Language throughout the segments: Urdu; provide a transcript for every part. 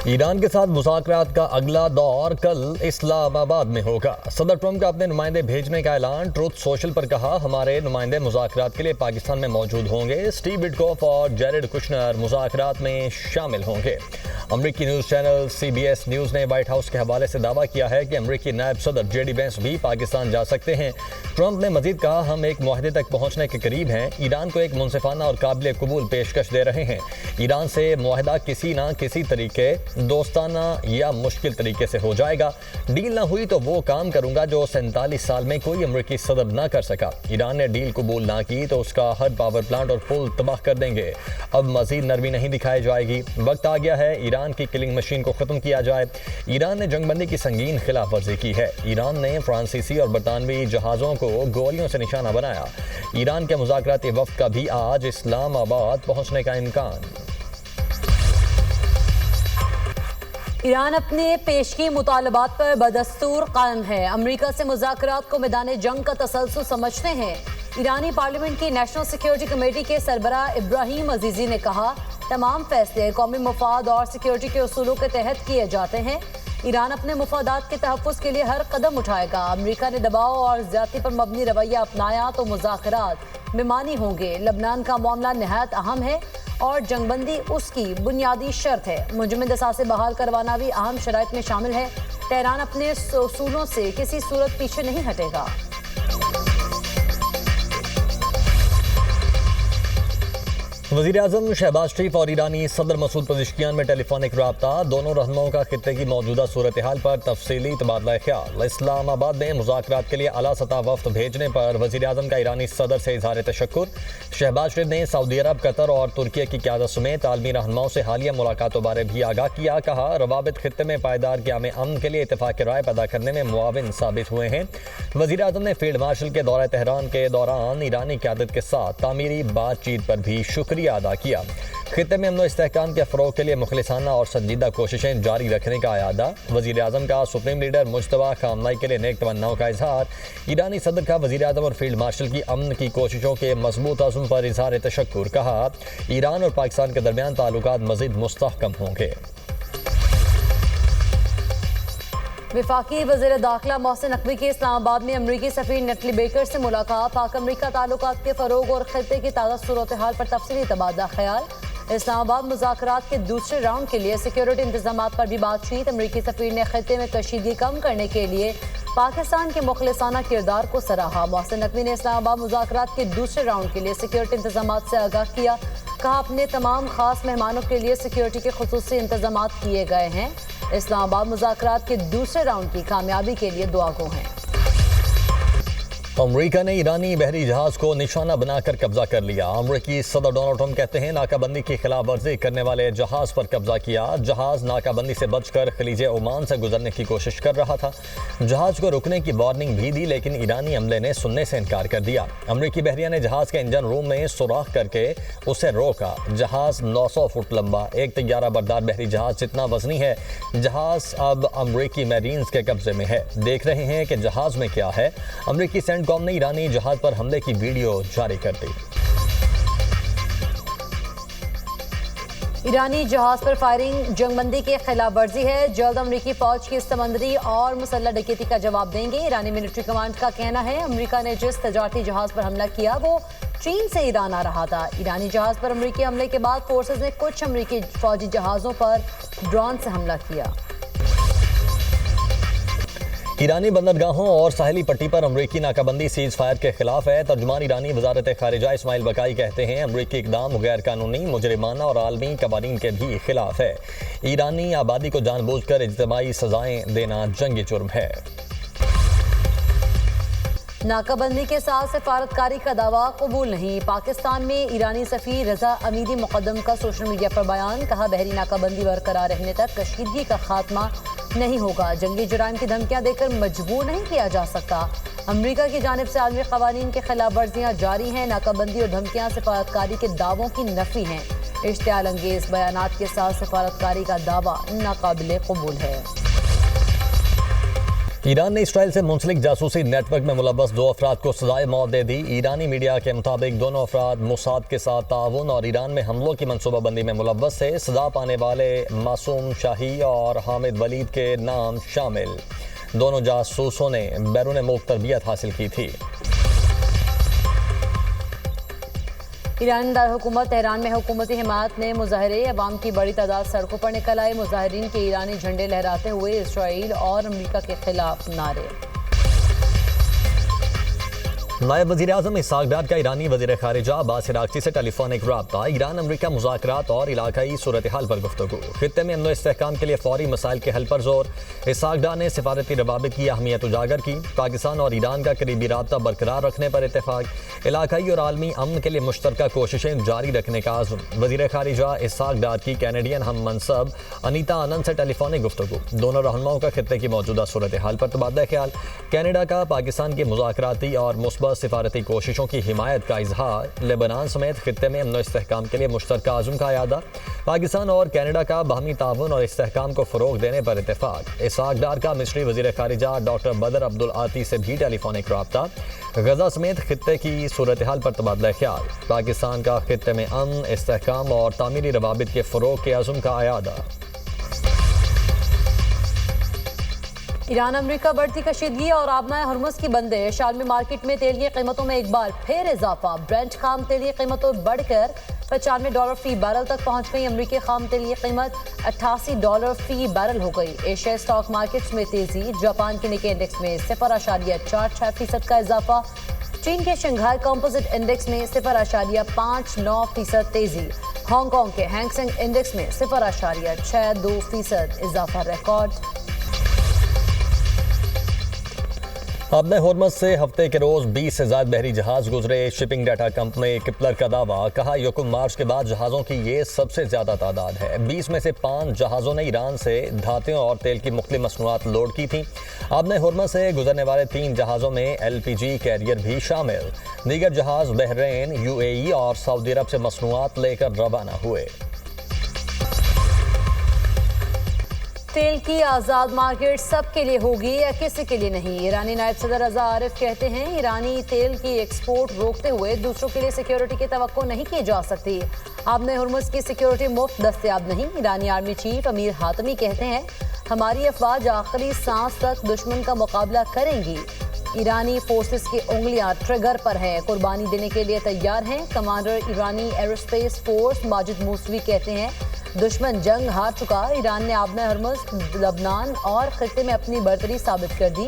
ایران کے ساتھ مذاکرات کا اگلا دور کل اسلام آباد میں ہوگا۔ صدر ٹرمپ کا اپنے نمائندے بھیجنے کا اعلان۔ ٹروتھ سوشل پر کہا، ہمارے نمائندے مذاکرات کے لیے پاکستان میں موجود ہوں گے۔ سٹیو وٹکوف اور جیرڈ کشنر مذاکرات میں شامل ہوں گے۔ امریکی نیوز چینل CBS نیوز نے وائٹ ہاؤس کے حوالے سے دعویٰ کیا ہے کہ امریکی نائب صدر JD وینس بھی پاکستان جا سکتے ہیں۔ ٹرمپ نے مزید کہا، ہم ایک معاہدے تک پہنچنے کے قریب ہیں۔ ایران کو ایک منصفانہ اور قابل قبول پیشکش دے رہے ہیں۔ ایران سے معاہدہ کسی نہ کسی طریقے، دوستانہ یا مشکل طریقے سے ہو جائے گا۔ ڈیل نہ ہوئی تو وہ کام کروں گا جو 47 سال میں کوئی امریکی صدر نہ کر سکا۔ ایران نے ڈیل قبول نہ کی تو اس کا ہر پاور پلانٹ اور پل تباہ کر دیں گے۔ اب مزید نرمی نہیں دکھائی جائے گی۔ وقت آ گیا ہے ایران کی کلنگ مشین کو ختم کیا جائے۔ ایران نے جنگ بندی کی سنگین خلاف ورزی کی ہے۔ ایران نے فرانسیسی اور برطانوی جہازوں کو گولیوں سے نشانہ بنایا۔ ایران کے مذاکراتی وفد کا بھی آج اسلام آباد پہنچنے کا امکان۔ ایران اپنے پیشگی مطالبات پر بدستور قائم ہے۔ امریکہ سے مذاکرات کو میدان جنگ کا تسلسل سمجھتے ہیں۔ ایرانی پارلیمنٹ کی نیشنل سیکیورٹی کمیٹی کے سربراہ ابراہیم عزیزی نے کہا، تمام فیصلے قومی مفاد اور سیکیورٹی کے اصولوں کے تحت کیے جاتے ہیں۔ ایران اپنے مفادات کے تحفظ کے لیے ہر قدم اٹھائے گا۔ امریکہ نے دباؤ اور زیادتی پر مبنی رویہ اپنایا تو مذاکرات میں مانی ہوں گے۔ لبنان کا معاملہ نہایت اہم ہے اور جنگ بندی اس کی بنیادی شرط ہے۔ مجرم اثاثے بحال کروانا بھی اہم شرائط میں شامل ہے۔ تہران اپنے اصولوں سے کسی صورت پیچھے نہیں ہٹے گا۔ وزیراعظم شہباز شریف اور ایرانی صدر مسعود پزشکیان میں ٹیلی فونک رابطہ۔ دونوں رہنماؤں کا خطے کی موجودہ صورتحال پر تفصیلی تبادلہ خیال۔ اسلام آباد میں مذاکرات کے لیے اعلیٰ سطح وفد بھیجنے پر وزیراعظم کا ایرانی صدر سے اظہار تشکر۔ شہباز شریف نے سعودی عرب، قطر اور ترکی کی قیادت سمیت عالمی رہنماؤں سے حالیہ ملاقاتوں بارے بھی آگاہ کیا۔ کہا، روابط خطے میں پائیدار قیام امن کے لیے اتفاق رائے پیدا کرنے میں معاون ثابت ہوئے ہیں۔ وزیراعظم نے فیلڈ مارشل کے دورہ تہران کے دوران ایرانی قیادت کے ساتھ تعمیری بات چیت پر بھی شکریہ ادا کیا۔ خطے میں امن و استحکام کے فروغ کے لیے مخلصانہ اور سنجیدہ کوششیں جاری رکھنے کا اعادہ۔ وزیر اعظم کا سپریم لیڈر مجتبیٰ خامنہئی کے لیے نیک تمناؤں کا اظہار۔ ایرانی صدر کا وزیر اعظم اور فیلڈ مارشل کی امن کی کوششوں کے مضبوط عزم پر اظہار تشکر۔ کہا، ایران اور پاکستان کے درمیان تعلقات مزید مستحکم ہوں گے۔ وفاقی وزیر داخلہ محسن نقوی کی اسلام آباد میں امریکی سفیر نٹلی بیکر سے ملاقات۔ پاک امریکہ تعلقات کے فروغ اور خطے کی تازہ صورتحال پر تفصیلی تبادلہ خیال۔ اسلام آباد مذاکرات کے دوسرے راؤنڈ کے لیے سیکیورٹی انتظامات پر بھی بات چیت۔ امریکی سفیر نے خطے میں کشیدگی کم کرنے کے لیے پاکستان کے مخلصانہ کردار کو سراہا۔ محسن نقوی نے اسلام آباد مذاکرات کے دوسرے راؤنڈ کے لیے سیکیورٹی انتظامات سے آگاہ کیا۔ کہا، اپنے تمام خاص مہمانوں کے لیے سیکیورٹی کے خصوصی انتظامات کیے گئے ہیں۔ اسلام آباد مذاکرات کے دوسرے راؤنڈ کی کامیابی کے لیے دعا گو ہیں۔ امریکہ نے ایرانی بحری جہاز کو نشانہ بنا کر قبضہ کر لیا۔ امریکی صدر ڈونلڈ ٹرمپ کہتے ہیں، ناکہ بندی کی خلاف ورزی کرنے والے جہاز پر قبضہ کیا۔ جہاز ناکہ بندی سے بچ کر خلیج عمان سے گزرنے کی کوشش کر رہا تھا۔ جہاز کو رکنے کی وارننگ بھی دی لیکن ایرانی عملے نے سننے سے انکار کر دیا۔ امریکی بحریہ نے جہاز کے انجن روم میں سوراخ کر کے اسے روکا۔ جہاز 900 فٹ لمبا، ایک طیارہ بردار بحری جہاز جتنا وزنی ہے۔ جہاز اب امریکی میرینز کے قبضے میں ہے۔ دیکھ رہے ہیں کہ جہاز میں کیا ہے۔ امریکی سینٹ کام نے ایرانی جہاز پر حملے کی ویڈیو جاری کر دی۔ ایرانی جہاز پر فائرنگ جنگ بندی کی خلاف ورزی ہے۔ جلد امریکی فوج کی سمندری اور مسلح ڈکیتی کا جواب دیں گے۔ ایرانی ملٹری کمانڈ کا کہنا ہے، امریکہ نے جس تجارتی جہاز پر حملہ کیا وہ چین سے ایران آ رہا تھا۔ ایرانی جہاز پر امریکی حملے کے بعد فورسز نے کچھ امریکی فوجی جہازوں پر ڈرون سے حملہ کیا۔ ایرانی بندرگاہوں اور ساحلی پٹی پر امریکی ناکہ بندی سیز فائر کے خلاف ہے۔ ترجمان ایرانی وزارت خارجہ اسماعیل بقائی کہتے ہیں، امریکی اقدام غیر قانونی، مجرمانہ اور عالمی قوانین کے بھی خلاف ہے۔ ایرانی آبادی کو جان بوجھ کر اجتماعی سزائیں دینا جنگی جرم ہے۔ ناکہ بندی کے ساتھ سفارتکاری کا دعویٰ قبول نہیں۔ پاکستان میں ایرانی سفیر رضا امیری مقدم کا سوشل میڈیا پر بیان۔ کہا، بحری ناکہ بندی برقرار رہنے تک کشیدگی کا خاتمہ نہیں ہوگا۔ جنگی جرائم کی دھمکیاں دے کر مجبور نہیں کیا جا سکتا۔ امریکہ کی جانب سے عالمی قوانین کی خلاف ورزیاں جاری ہیں۔ ناکہ بندی اور دھمکیاں سفارتکاری کے دعووں کی نفی ہیں۔ اشتعال انگیز بیانات کے ساتھ سفارتکاری کا دعویٰ ناقابل قبول ہے۔ ایران نے اسرائیل سے منسلک جاسوسی نیٹ ورک میں ملوث 2 افراد کو سزائے موت دے دی۔ ایرانی میڈیا کے مطابق دونوں افراد موساد کے ساتھ تعاون اور ایران میں حملوں کی منصوبہ بندی میں ملوث تھے۔ سزا پانے والے معصوم شاہی اور حامد ولید کے نام شامل۔ دونوں جاسوسوں نے بیرون ملک تربیت حاصل کی تھی۔ ایرانی دارالحکومت تہران میں حکومتی حمایت نے مظاہرے، عوام کی بڑی تعداد سڑکوں پر نکل آئے۔ مظاہرین کے ایرانی جھنڈے لہراتے ہوئے اسرائیل اور امریکہ کے خلاف نعرے۔ نائب وزیر اعظم اسحاق ڈار کا ایرانی وزیر خارجہ عباس عراقچی سے ٹیلی فونک رابطہ۔ ایران امریکہ مذاکرات اور علاقائی صورتحال پر گفتگو۔ خطے میں امن و استحکام کے لیے فوری مسائل کے حل پر زور۔ اسحاق ڈار نے سفارتی روابط کی اہمیت اجاگر کی۔ پاکستان اور ایران کا قریبی رابطہ برقرار رکھنے پر اتفاق۔ علاقائی اور عالمی امن کے لیے مشترکہ کوششیں جاری رکھنے کا عزم۔ وزیر خارجہ اسحاق ڈار کی کینیڈین ہم منصب انیتا آنند سے ٹیلی فونک گفتگو۔ دونوں رہنماؤں کا خطے کی موجودہ صورتحال پر تبادلہ خیال۔ کینیڈا کا پاکستان کی مذاکراتی اور مثبت سفارتی کوششوں کی حمایت کا اظہار۔ لبنان سمیت خطے میں امن و استحکام کے لیے مشترکہ عزم کا اعادہ۔ پاکستان اور کینیڈا کا باہمی تعاون اور استحکام کو فروغ دینے پر اتفاق۔ اسحاق ڈار کا مصری وزیر خارجہ ڈاکٹر بدر عبدالعاطی سے بھی ٹیلی فونک رابطہ۔ غزہ سمیت خطے کی صورتحال پر تبادلہ خیال۔ پاکستان کا خطے میں امن، استحکام اور تعمیری روابط کے فروغ کے عزم کا اعادہ۔ ایران امریکہ بڑھتی کشیدگی اور آبنائے ہرمز کی بندش۔ عالمی مارکیٹ میں تیل کی قیمتوں میں ایک بار پھر اضافہ۔ برنٹ خام تیل کی قیمتوں بڑھ کر $95 فی بیرل تک پہنچ گئی۔ امریکی خام تیل کی قیمت $88 فی بیرل ہو گئی۔ ایشیا اسٹاک مارکیٹس میں تیزی۔ جاپان کے نکئی انڈیکس میں 0.46% کا اضافہ۔ چین کے شنگھائی کمپوزٹ انڈیکس میں 0.59% تیزی۔ ہانگ کانگ کے ہینگ سینگ انڈیکس میں 0.62% اضافہ ریکارڈ۔ آبنائے ہرمز سے ہفتے کے روز 20 سے زائد بحری جہاز گزرے۔ شپنگ ڈیٹا کمپنی کپلر کا دعویٰ، کہا 1 مارچ کے بعد جہازوں کی یہ سب سے زیادہ تعداد ہے۔ 20 میں سے 5 جہازوں نے ایران سے دھاتیں اور تیل کی مختلف مصنوعات لوڈ کی تھیں۔ آبنائے ہرمز سے گزرنے والے 3 جہازوں میں LPG کیریئر بھی شامل۔ دیگر جہاز بحرین، UAE اور سعودی عرب سے مصنوعات لے کر روانہ ہوئے۔ تیل کی آزاد مارکیٹ سب کے لیے ہوگی یا کسی کے لیے نہیں؟ ایرانی نائب صدر رضا عارف کہتے ہیں ایرانی تیل کی ایکسپورٹ روکتے ہوئے دوسروں کے لیے سیکیورٹی کی توقع نہیں کی جا سکتی۔ آبنائے ہرمز کی سیکیورٹی مفت دستیاب نہیں۔ ایرانی آرمی چیف امیر حاتمی کہتے ہیں ہماری افواج آخری سانس تک دشمن کا مقابلہ کریں گی۔ ایرانی فورسز کی انگلیاں ٹریگر پر ہیں، قربانی دینے کے لیے تیار ہیں۔ کمانڈر ایرانی ایروسپیس فورس ماجد موسوی کہتے ہیں دشمن جنگ ہار چکا۔ ایران نے آبنائے ہرمز، لبنان اور خطے میں اپنی برتری ثابت کر دی۔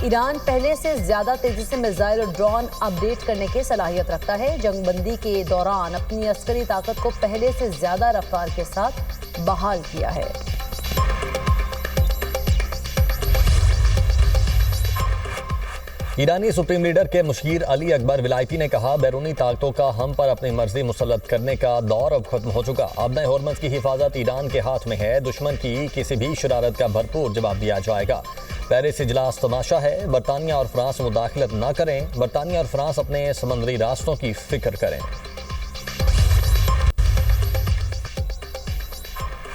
ایران پہلے سے زیادہ تیزی سے میزائل اور ڈرون اپ ڈیٹ کرنے کی صلاحیت رکھتا ہے۔ جنگ بندی کے دوران اپنی عسکری طاقت کو پہلے سے زیادہ رفتار کے ساتھ بحال کیا ہے۔ ایرانی سپریم لیڈر کے مشیر علی اکبر ولایتی نے کہا بیرونی طاقتوں کا ہم پر اپنی مرضی مسلط کرنے کا دور اب ختم ہو چکا۔ آبنائے ہرمز کی حفاظت ایران کے ہاتھ میں ہے۔ دشمن کی کسی بھی شرارت کا بھرپور جواب دیا جائے گا۔ پیرس اجلاس تماشا ہے۔ برطانیہ اور فرانس مداخلت نہ کریں۔ برطانیہ اور فرانس اپنے سمندری راستوں کی فکر کریں۔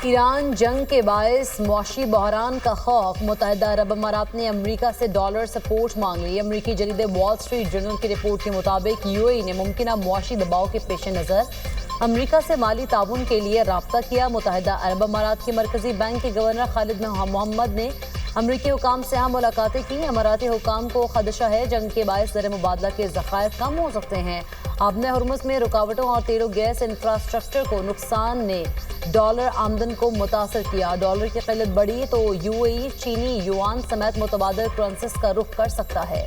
ایران جنگ کے باعث معاشی بحران کا خوف۔ متحدہ عرب امارات نے امریکہ سے ڈالر سپورٹ مانگ لی۔ امریکی جریدے وال اسٹریٹ جرنل کی رپورٹ کے مطابق UAE نے ممکنہ معاشی دباؤ کے پیش نظر امریکہ سے مالی تعاون کے لیے رابطہ کیا۔ متحدہ عرب امارات کے مرکزی بینک کے گورنر خالد محمد نے امریکی حکام سے اہم ملاقاتیں کی۔ اماراتی حکام کو خدشہ ہے جنگ کے باعث زر مبادلہ کے ذخائر کم ہو سکتے ہیں۔ آبنائے ہرمز میں رکاوٹوں اور تیل و گیس انفراسٹرکچر کو نقصان نے ڈالر آمدن کو متاثر کیا۔ ڈالر کی قلت بڑھی تو UAE چینی یوان سمیت متبادل کرنسیز کا رخ کر سکتا ہے۔